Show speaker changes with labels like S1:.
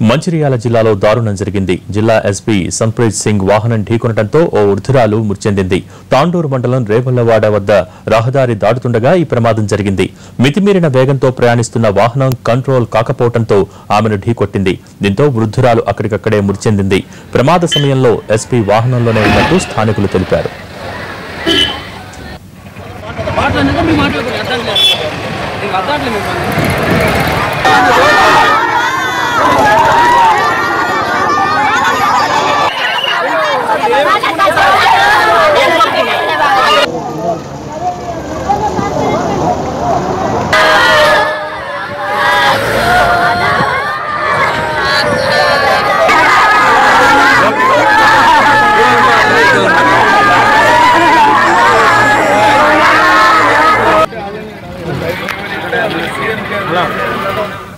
S1: మంచిర్యాల జిల్లాలో దారుణం జరిగింది. జిల్లా ఎస్పీ సంప్రీత్ సింగ్ వాహనం ఢీకొనడంతో ఓ వృద్ధురాలు మృతి చెందింది. తాండూరు మండలం రేపల్లవాడ వద్ద రహదారి దాటుతుండగా ఈ ప్రమాదం జరిగింది. మితిమీరిన వేగంతో ప్రయాణిస్తున్న వాహనం కంట్రోల్ కాకపోవడంతో ఆమెను ఢీకొట్టింది. దీంతో వృద్ధురాలు అక్కడికక్కడే మృతి చెందింది. ప్రమాద సమయంలో ఎస్పీ వాహనంలోనే ఉన్నట్టు స్థానికులు తెలిపారు.
S2: Hello.